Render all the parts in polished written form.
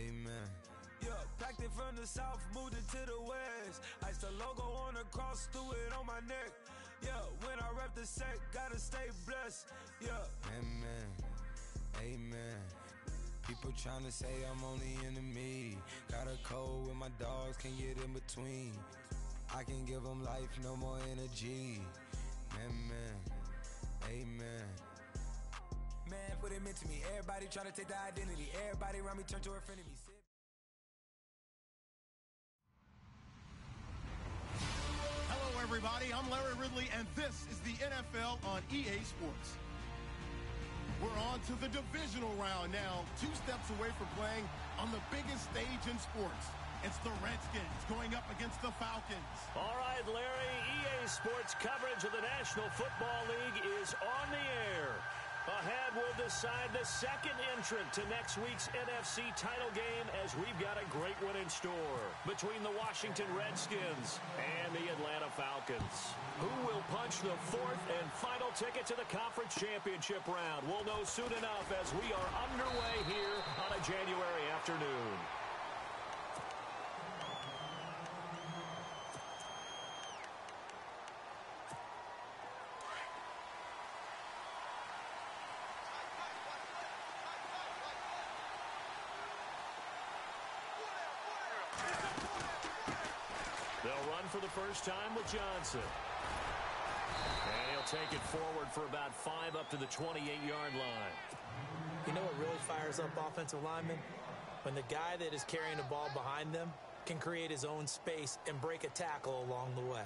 Amen. Yeah, packed it from the south, moved it to the west. Iced the logo on the cross, threw it on my neck. Yeah, when I rep the set, gotta stay blessed. Yeah. Amen. Amen. People tryna say I'm only enemy. Got a code with my dogs, can't get in between. I can give them life, no more energy. Amen. Amen. Man, what it meant to me. Everybody tryna take the identity. Everybody around me turn to a friend of me. Hello, everybody. I'm Larry Ridley, and this is the NFL on EA Sports. We're on to the divisional round now, 2 steps away from playing on the biggest stage in sports. It's the Redskins going up against the Falcons. All right, Larry, EA Sports coverage of the National Football League is on the air. Ahead, we'll decide the second entrant to next week's NFC title game as we've got a great one in store between the Washington Redskins and the Atlanta Falcons. Who will punch the fourth and final ticket to the conference championship round? We'll know soon enough as we are underway here on a January afternoon. They'll run for the first time with Johnson. And he'll take it forward for about 5 up to the 28-yard line. You know what really fires up offensive linemen? When the guy that is carrying the ball behind them can create his own space and break a tackle along the way.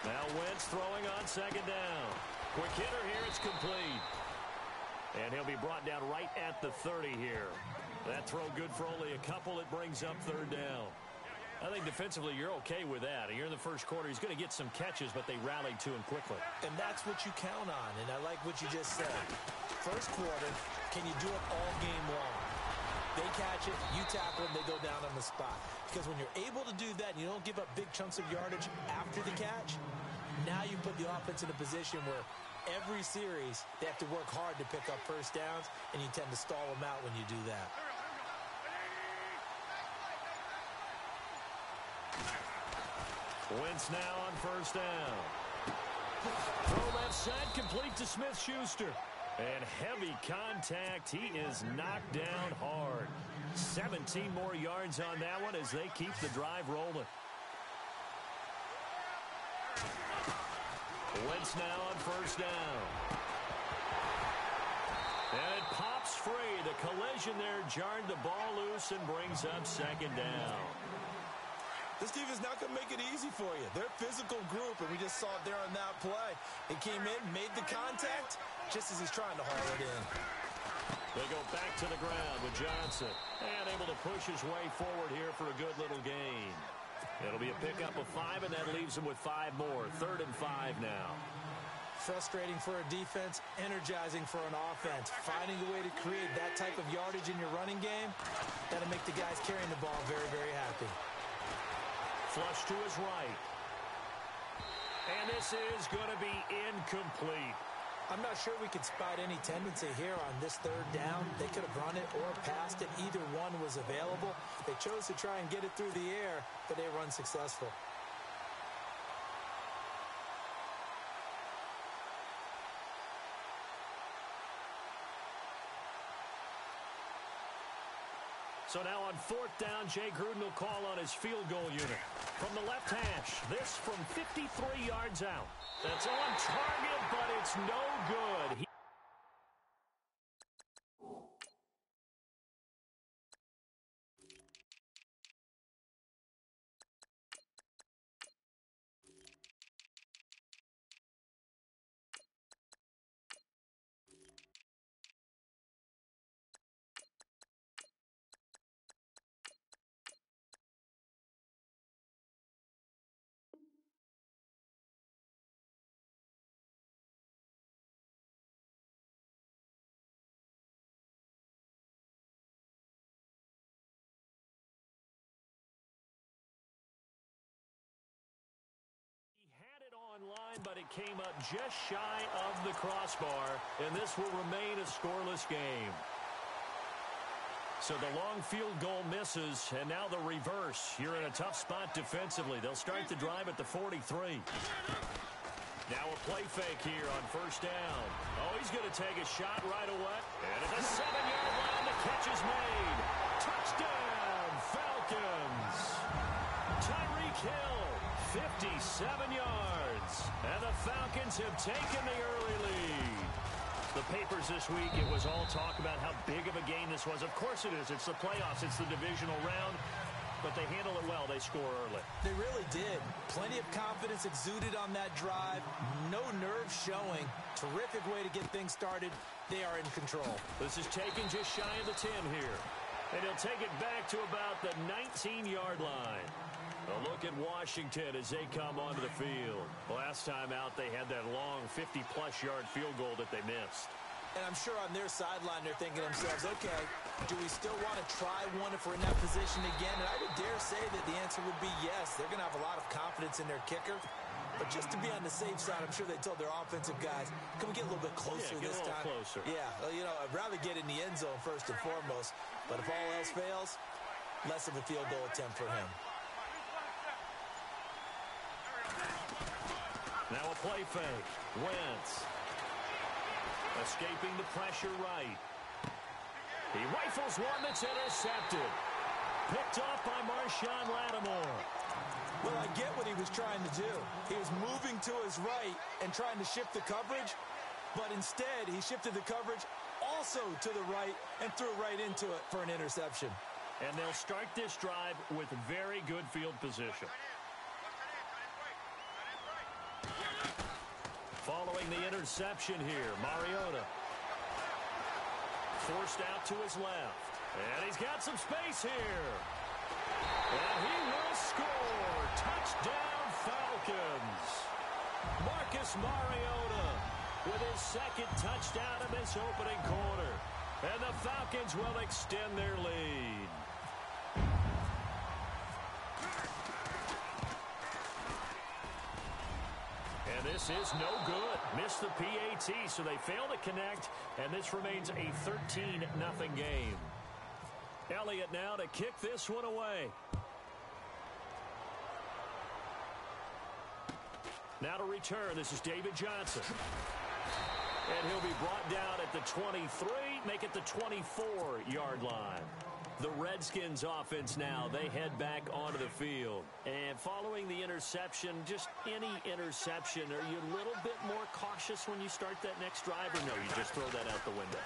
Now Wentz throwing on second down. Quick hitter here, it's complete. And he'll be brought down right at the 30 here. That throw good for only a couple. It brings up third down. I think defensively you're okay with that. Here in the first quarter, he's going to get some catches, but they rallied to him quickly. And that's what you count on, and I like what you just said. First quarter, can you do it all game long? They catch it, you tackle them, they go down on the spot. Because when you're able to do that and you don't give up big chunks of yardage after the catch, now you put the offense in a position where every series they have to work hard to pick up first downs, and you tend to stall them out when you do that. Wentz now on first down. Throw left side, complete to Smith-Schuster. And heavy contact. He is knocked down hard. 17 more yards on that one as they keep the drive rolling. Wentz now on first down. And it pops free. The collision there jarred the ball loose and brings up second down. This defense not going to make it easy for you. They're a physical group, and we just saw it there on that play. They came in, made the contact, just as he's trying to haul it in. They go back to the ground with Johnson. And able to push his way forward here for a good little gain. It'll be a pickup of 5, and that leaves him with 5 more. 3rd and 5 now. Frustrating for a defense, energizing for an offense. Finding a way to create that type of yardage in your running game, that'll make the guys carrying the ball very, very happy. Flush to his right. And this is going to be incomplete. I'm not sure we could spot any tendency here on this 3rd down. They could have run it or passed it. Either one was available. They chose to try and get it through the air, but they were unsuccessful. So now on 4th down, Jay Gruden will call on his field goal unit. From the left hash, this from 53 yards out. That's on target, but it's no good. line, but it came up just shy of the crossbar, and this will remain a scoreless game. So the long field goal misses, and now the reverse. You're in a tough spot defensively. They'll start the drive at the 43. Now a play fake here on first down. Oh, he's going to take a shot right away. And at the 7-yard line, the catch is made. Touchdown, Falcons. Tyreek Hill, 57 yards. And the Falcons have taken the early lead. The papers this week, it was all talk about how big of a game this was. Of course it is. It's the playoffs. It's the divisional round. But they handle it well. They score early. They really did. Plenty of confidence exuded on that drive. No nerves showing. Terrific way to get things started. They are in control. This is taken just shy of the 10 here. And he'll take it back to about the 19-yard line. A look at Washington as they come onto the field. Last time out, they had that long 50-plus yard field goal that they missed. And I'm sure on their sideline, they're thinking to themselves, okay, do we still want to try one if we're in that position again? And I would dare say that the answer would be yes. They're going to have a lot of confidence in their kicker. But just to be on the safe side, I'm sure they told their offensive guys, can we get a little bit closer this time? Closer. Yeah, well, you know, I'd rather get in the end zone first and foremost. But if all else fails, less of a field goal attempt for him. Now a play fake. Wentz. Escaping the pressure right. He rifles one that's intercepted. Picked off by Marshawn Lattimore. Well, I get what he was trying to do. He was moving to his right and trying to shift the coverage, but instead he shifted the coverage also to the right and threw right into it for an interception. And they'll start this drive with very good field position. Following the interception here, Mariota. Forced out to his left. And he's got some space here. And he will score. Touchdown, Falcons. Marcus Mariota with his second touchdown in this opening quarter. And the Falcons will extend their lead. And this is no good. Missed the PAT, so they fail to connect, and this remains a 13-0 game. Elliott now to kick this one away. Now to return, this is David Johnson. And he'll be brought down at the 23, make it the 24-yard line. The Redskins offense now, they head back onto the field. And following the interception, just any interception, are you a little bit more cautious when you start that next drive, or no, you just throw that out the window?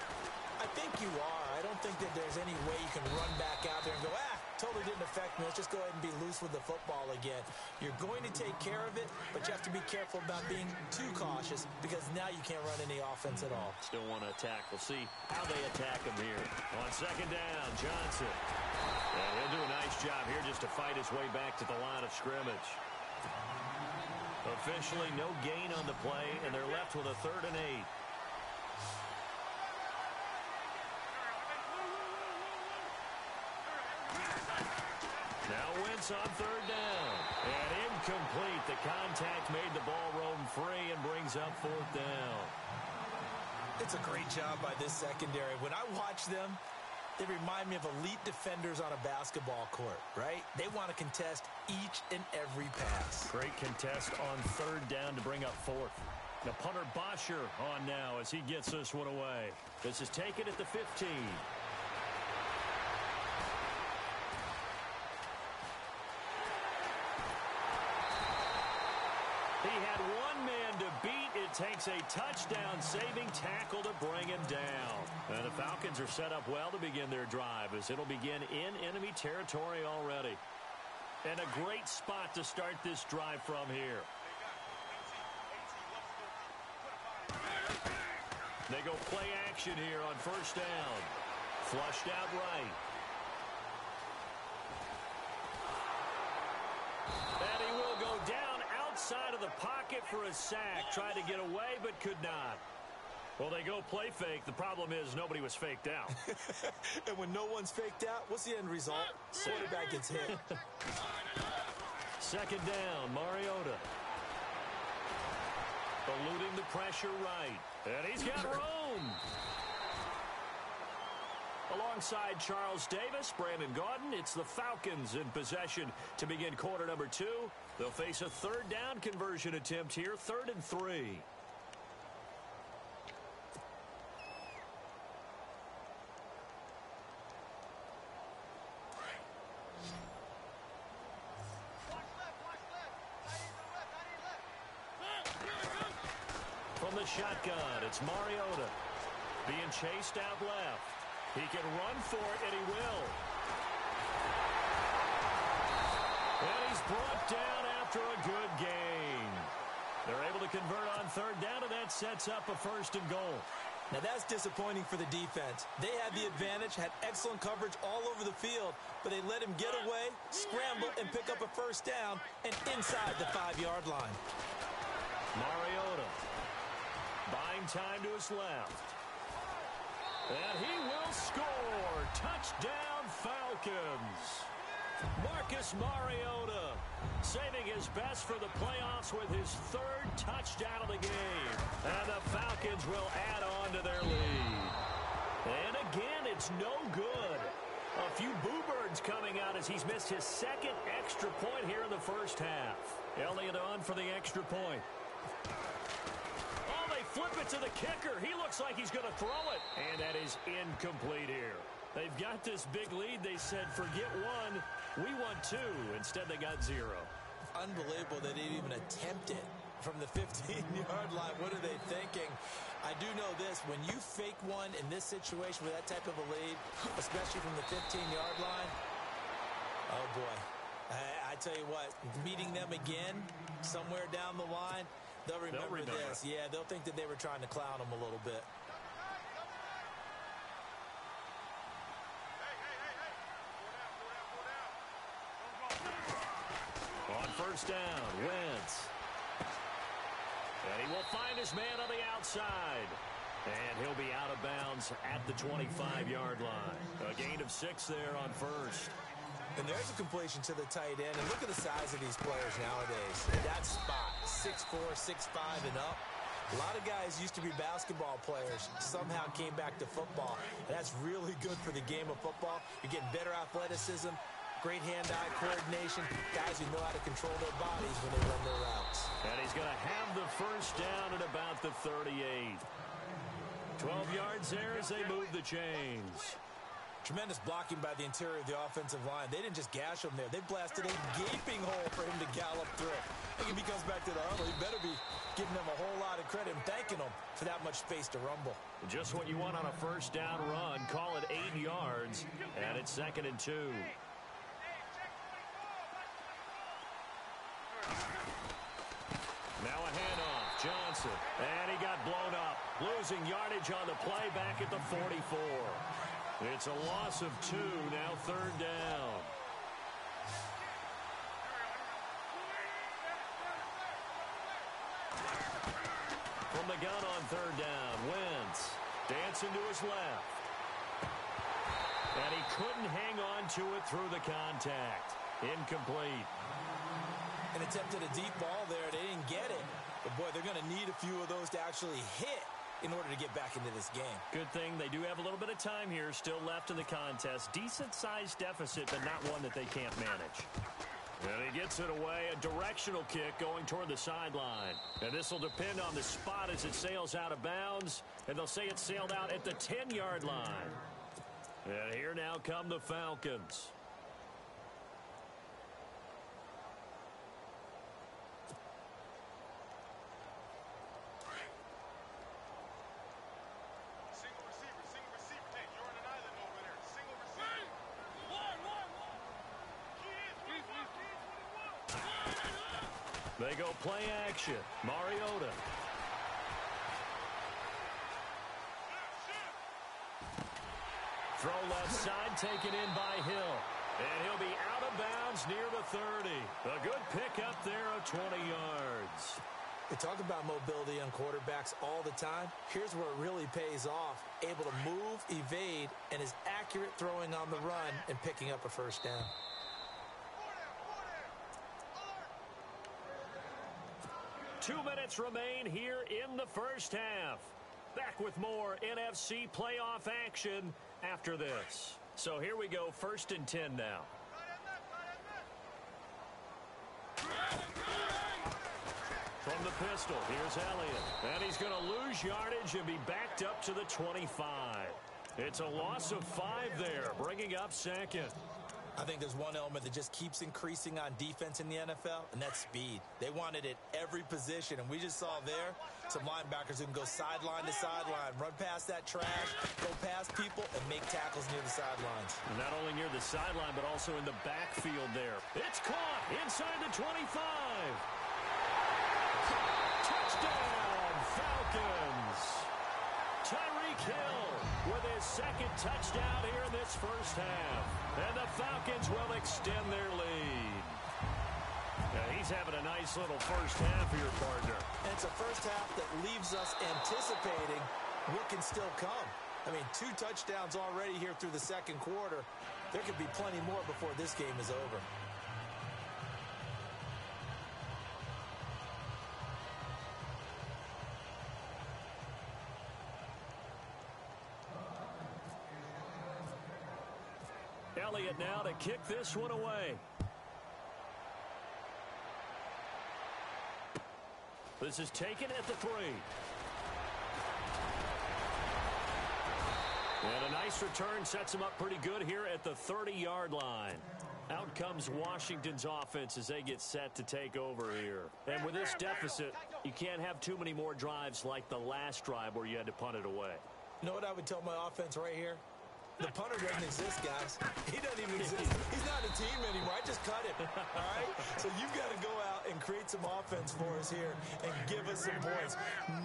I think you are. I don't think that there's any way you can run back out there and go, totally didn't affect me. Let's just go ahead and be loose with the football again. You're going to take care of it, but you have to be careful about being too cautious because now you can't run any offense at all. Still want to attack. We'll see how they attack him here. On second down, Johnson. And he'll do a nice job here just to fight his way back to the line of scrimmage. Officially no gain on the play, and they're left with a 3rd and 8. Now Wentz on 3rd down. And incomplete. The contact made the ball roam free and brings up 4th down. It's a great job by this secondary. When I watch them, they remind me of elite defenders on a basketball court, right? They want to contest each and every pass. Great contest on 3rd down to bring up 4th. The punter Bosher on now as he gets this one away. This is taken at the 15. He had one man to beat. It takes a touchdown-saving tackle to bring him down. And the Falcons are set up well to begin their drive as it'll begin in enemy territory already. And a great spot to start this drive from here. They go play action here on 1st down. Flushed out right. And he will go down outside of the pocket for a sack. Tried to get away, but could not. Well, they go play fake. The problem is nobody was faked out. And when no one's faked out, what's the end result? Quarterback gets hit. Second down, Mariota. Eluding the pressure right. And he's got room. Alongside Charles Davis, Brandon Gaudin, it's the Falcons in possession to begin quarter number 2. They'll face a third down conversion attempt here, 3rd and 3. From the shotgun, it's Mariota being chased out left. He can run for it, and he will. And he's brought down after a good gain. They're able to convert on third down, and that sets up a 1st and goal. Now, that's disappointing for the defense. They had the advantage, had excellent coverage all over the field, but they let him get away, scramble, and pick up a 1st down and inside the 5-yard line. Mariota buying time to his left. And he will score. Touchdown, Falcons. Marcus Mariota saving his best for the playoffs with his 3rd touchdown of the game. And the Falcons will add on to their lead. And again, it's no good. A few boo birds coming out as he's missed his 2nd extra point here in the first half. Elliott on for the extra point. Oh, they flip it to the kicker. He looks like he's going to throw it. And that is incomplete here. They've got this big lead. They said, forget 1. We want 2. Instead, they got 0. Unbelievable they didn't even attempt it from the 15-yard line. What are they thinking? I do know this. When you fake one in this situation with that type of a lead, especially from the 15-yard line, oh, boy. I tell you what, meeting them again somewhere down the line, they'll remember this. Yeah, they'll think that they were trying to clown them a little bit. On 1st down, Wentz. And he will find his man on the outside. And he'll be out of bounds at the 25-yard line. A gain of 6 there on 1st. And there's a completion to the tight end. And look at the size of these players nowadays. That spot, 6'4", 6'5", and up. A lot of guys used to be basketball players, somehow came back to football. And that's really good for the game of football. You're getting better athleticism, great hand-eye coordination, guys who know how to control their bodies when they run their routes. And he's going to have the 1st down at about the 38. 12 yards there as they move the chains. Tremendous blocking by the interior of the offensive line. They didn't just gash him there. They blasted a gaping hole for him to gallop through. I think if he comes back to the huddle, he better be giving them a whole lot of credit and thanking them for that much space to rumble. Just what you want on a 1st down run. Call it 8 yards, and it's 2nd and 2. Now a handoff, Johnson, and he got blown up. Losing yardage on the play back at the 44. It's a loss of 2, now 3rd down. From the gun on 3rd down, Wentz dancing to his left. And he couldn't hang on to it through the contact. Incomplete. And attempted a deep ball there. They didn't get it. But, boy, they're going to need a few of those to actually hit in order to get back into this game. Good thing they do have a little bit of time here still left in the contest. Decent-sized deficit, but not one that they can't manage. And he gets it away. A directional kick going toward the sideline. And this will depend on the spot as it sails out of bounds. And they'll say it sailed out at the 10-yard line. And here now come the Falcons. They go play action. Mariota. Throw left side taken in by Hill. And he'll be out of bounds near the 30. A good pickup there of 20 yards. They talk about mobility on quarterbacks all the time. Here's where it really pays off. Able to move, evade, and is accurate throwing on the run and picking up a 1st down. 2 minutes remain here in the first half. Back with more NFC playoff action after this. So here we go, 1st and 10 now. From the pistol, here's Elliott. And he's going to lose yardage and be backed up to the 25. It's a loss of 5 there, bringing up 2nd. I think there's one element that just keeps increasing on defense in the NFL, and that's speed. They want it at every position, and we just saw there some linebackers who can go sideline to sideline, run past that trash, go past people, and make tackles near the sidelines. Not only near the sideline, but also in the backfield there. It's caught inside the 25. Touchdown, Falcons. Tyreek Hill with his 2nd touchdown here in this first half. And the Falcons will extend their lead. Now he's having a nice little first half here, partner. And it's a first half that leaves us anticipating what can still come. I mean, 2 touchdowns already here through the 2nd quarter. There could be plenty more before this game is over. Elliott now to kick this one away. This is taken at the 3. And a nice return sets him up pretty good here at the 30-yard line. Out comes Washington's offense as they get set to take over here. And with this deficit, you can't have too many more drives like the last drive where you had to punt it away. You know what I would tell my offense right here? The punter doesn't exist, guys. He doesn't even exist. He's not a team anymore. I just cut him, all right? So you've got to go out and create some offense for us here and give us some points.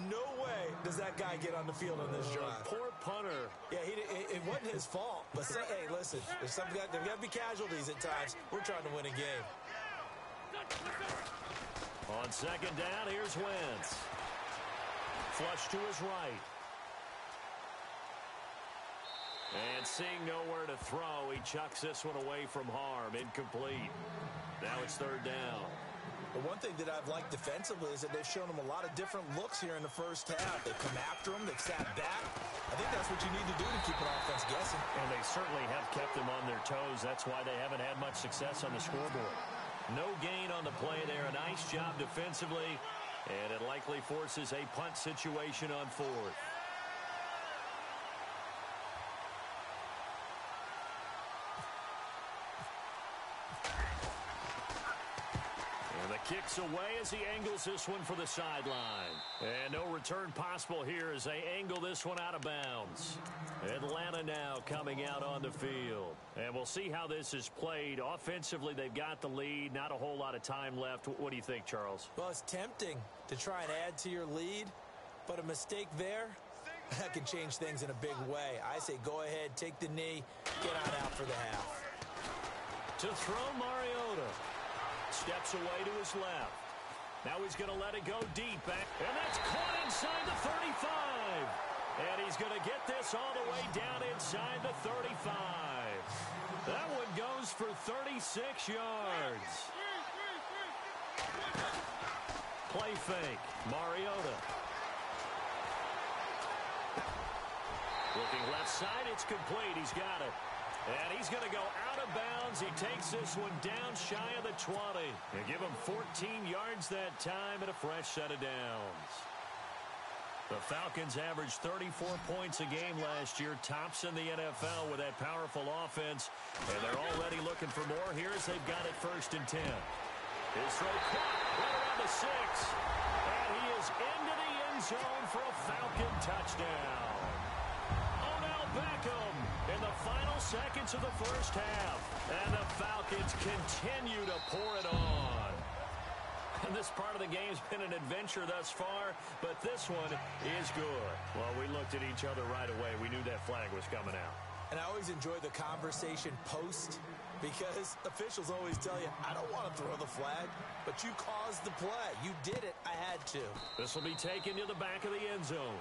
No way does that guy get on the field on this drive. Poor punter. Yeah, it wasn't his fault. But, hey, listen, there's got to be casualties at times. We're trying to win a game. On 2nd down, here's Wentz. Flush to his right. And seeing nowhere to throw, he chucks this one away from harm. Incomplete. Now it's 3rd down. The one thing that I've liked defensively is that they've shown him a lot of different looks here in the first half. They've come after him. They've sat back. I think that's what you need to do to keep an offense guessing. And they certainly have kept them on their toes. That's why they haven't had much success on the scoreboard. No gain on the play there. A nice job defensively. And it likely forces a punt situation on 4th. Kicks away as he angles this one for the sideline. And no return possible here as they angle this one out of bounds. Atlanta now coming out on the field. And we'll see how this is played. Offensively, they've got the lead. Not a whole lot of time left. What do you think, Charles? Well, it's tempting to try and add to your lead, but a mistake there, that can change things in a big way. I say go ahead, take the knee, get on out for the half. To throw, Mariota. Steps away to his left. Now he's going to let it go deep back. And that's caught inside the 35. And he's going to get this all the way down inside the 35. That one goes for 36 yards. Play fake. Mariota. Looking left side. It's complete. He's got it. And he's going to go out of bounds. He takes this one down shy of the 20. And give him 14 yards that time and a fresh set of downs. The Falcons averaged 34 points a game last year, tops in the NFL with that powerful offense. And they're already looking for more here as they've got it 1st and 10. His throw caught right around the 6. And he is into the end zone for a Falcon touchdown. Odell Beckham in the final seconds of the first half. And the Falcons continue to pour it on. And this part of the game's been an adventure thus far, but this one is good. Well, we looked at each other right away. We knew that flag was coming out. And I always enjoy the conversation post because officials always tell you, I don't want to throw the flag, but you caused the play. You did it. I had to. This will be taken to the back of the end zone.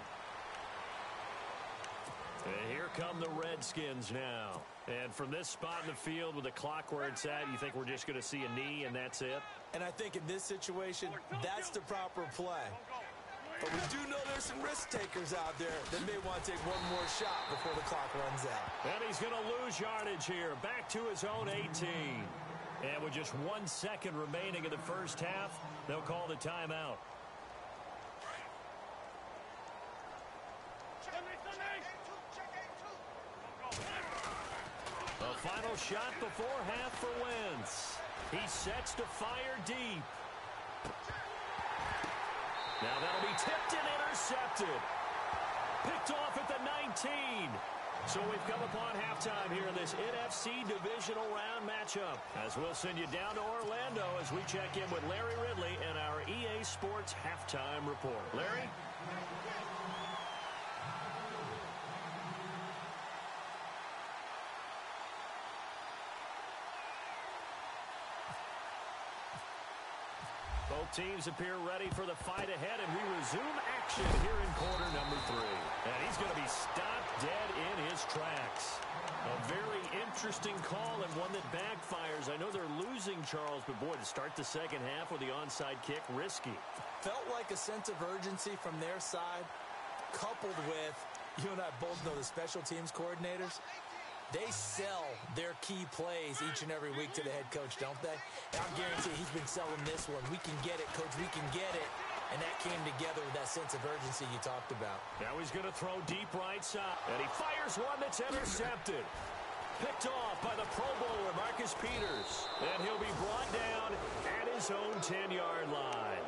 And here come the Redskins now. And from this spot in the field with the clock where it's at, you think we're just going to see a knee and that's it? And I think in this situation, that's the proper play. But we do know there's some risk takers out there that may want to take one more shot before the clock runs out. And he's going to lose yardage here, back to his own 18. And with just 1 second remaining in the first half, they'll call the timeout. A final shot before half for Wentz. He sets to fire deep. Now that'll be tipped and intercepted. Picked off at the 19. So we've come upon halftime here in this NFC Divisional Round matchup. As we'll send you down to Orlando as we check in with Larry Ridley and our EA Sports Halftime Report. Larry? Both teams appear ready for the fight ahead, and we resume action here in quarter number 3. And he's going to be stopped dead in his tracks. A very interesting call and one that backfires. I know they're losing, Charles, but boy, to start the second half with the onside kick, risky. Felt like a sense of urgency from their side, coupled with, you and I both know the special teams coordinators. They sell their key plays each and every week to the head coach, don't they? And I guarantee he's been selling this one. We can get it, coach. We can get it. And that came together with that sense of urgency you talked about. Now he's going to throw deep right side. And he fires one that's intercepted. Picked off by the Pro Bowler, Marcus Peters. And he'll be brought down at his own 10-yard line.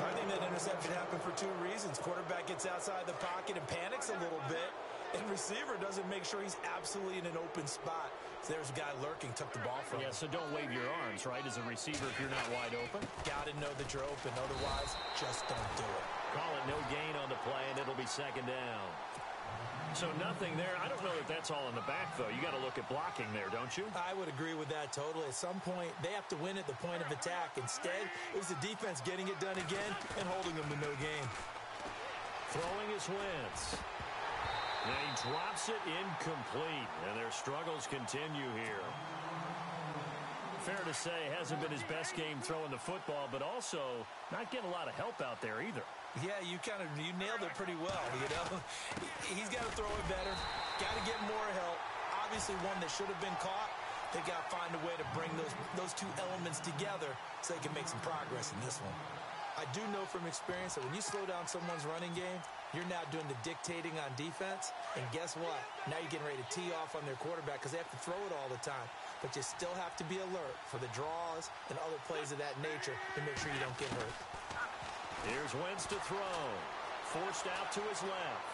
I think that interception happened for 2 reasons. Quarterback gets outside the pocket and panics a little bit. And receiver doesn't make sure he's absolutely in an open spot. So there's a guy lurking, took the ball from him. Yeah, so don't wave your arms, right, as a receiver if you're not wide open. Got to know that you're open. Otherwise, just don't do it. Call it no gain on the play, and it'll be second down. So nothing there. I don't know that that's all in the back, though. You got to look at blocking there, don't you? I would agree with that totally. At some point, they have to win at the point of attack. Instead, it was the defense getting it done again and holding them to no gain. Throwing his Wentz. And he drops it incomplete, and their struggles continue here. Fair to say, hasn't been his best game throwing the football, but also not getting a lot of help out there either. Yeah, you nailed it pretty well, you know. He's got to throw it better, got to get more help. Obviously one that should have been caught. They got to find a way to bring those 2 elements together so they can make some progress in this one. I do know from experience that when you slow down someone's running game, you're now doing the dictating on defense. And guess what? Now you're getting ready to tee off on their quarterback because they have to throw it all the time. But you still have to be alert for the draws and other plays of that nature to make sure you don't get hurt. Here's Wentz to throw. Forced out to his left.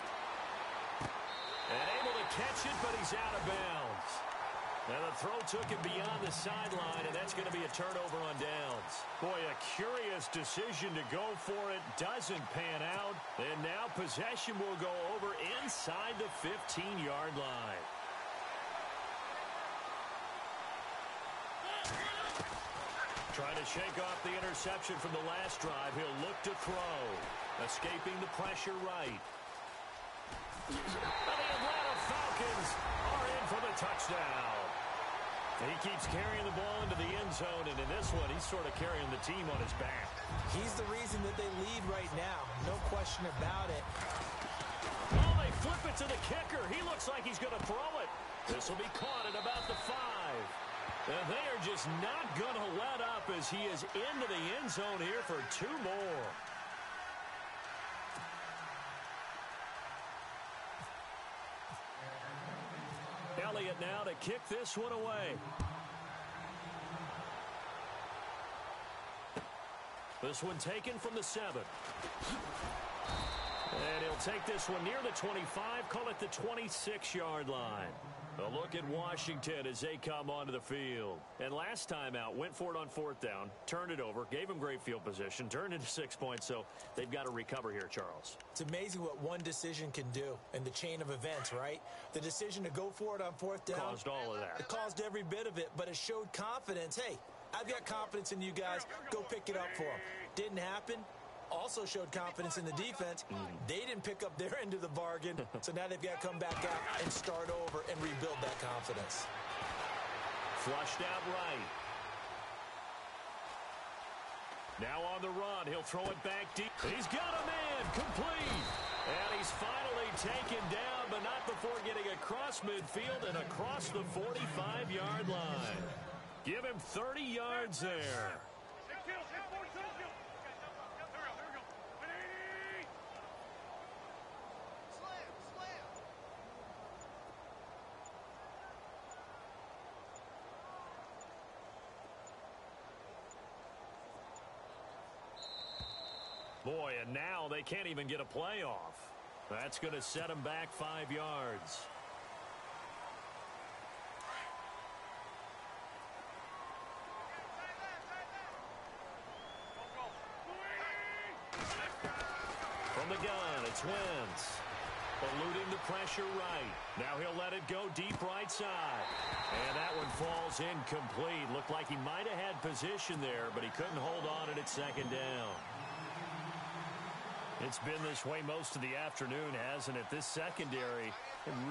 And able to catch it, but he's out of bounds. Now the throw took it beyond the sideline, and that's going to be a turnover on downs. Boy, a curious decision to go for it. Doesn't pan out. And now possession will go over inside the 15-yard line. Trying to shake off the interception from the last drive. He'll look to throw. Escaping the pressure right. And the Atlanta Falcons are in for the touchdown. He keeps carrying the ball into the end zone, and in this one, he's sort of carrying the team on his back. He's the reason that they lead right now. No question about it. Oh, they flip it to the kicker. He looks like he's going to throw it. This will be caught at about the 5. And they are just not going to let up as he is into the end zone here for 2 more. Elliott now to kick this one away. This one taken from the 7. And he'll take this one near the 25, call it the 26-yard line. A look at Washington as they come onto the field. And last time out, went for it on 4th down, turned it over, gave him great field position, turned into 6 points, so they've got to recover here, Charles. It's amazing what one decision can do in the chain of events, right? The decision to go for it on 4th down. Caused all of that. It caused every bit of it, but it showed confidence. Hey, I've got confidence in you guys. Go pick it up for them. Didn't happen. also showed confidence in the defense. They didn't pick up their end of the bargain, so now they've got to come back out and start over and rebuild that confidence. Flushed out right. Now on the run, he'll throw it back deep. He's got a man, complete. And he's finally taken down, but not before getting across midfield and across the 45-yard line. Give him 30 yards there. Boy, and now they can't even get a playoff. That's going to set them back 5 yards. From the gun, it's Wentz. Eluding the pressure right. Now he'll let it go deep right side. And that one falls incomplete. Looked like he might have had position there, but he couldn't hold on at second down. It's been this way most of the afternoon, hasn't it? This secondary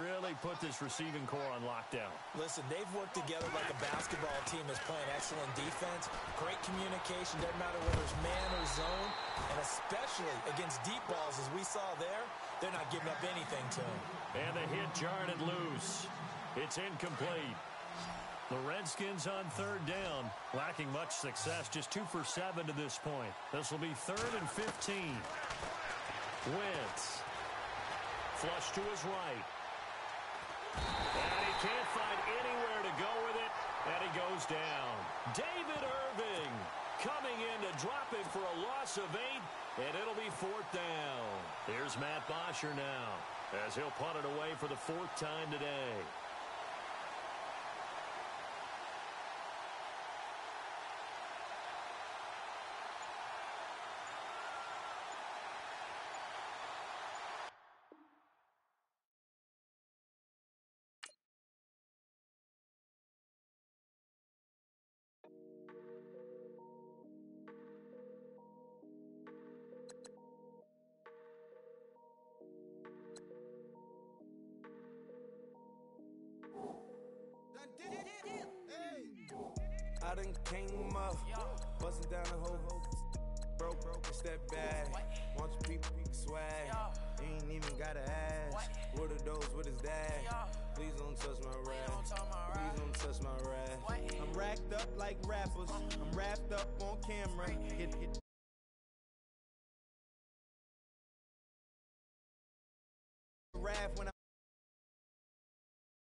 really put this receiving core on lockdown. Listen, they've worked together like a basketball team that's playing excellent defense. Great communication, doesn't matter whether it's man or zone. And especially against deep balls, as we saw there, they're not giving up anything to them. And the hit jarred it loose. It's incomplete. The Redskins on third down, lacking much success, just 2 for 7 to this point. This will be 3rd and 15. Wentz. Flush to his right. And he can't find anywhere to go with it, and he goes down. David Irving coming in to drop him for a loss of 8, and it'll be 4th down. Here's Matt Bosher now, as he'll punt it away for the 4th time today. I done came up, busting down the whole broke, it's that bad. Want your people swag, you ain't even gotta ask. What are those with his dad? Please don't touch my rap, please don't touch my rap. I'm racked up like rappers, I'm wrapped up on camera. Hit rap when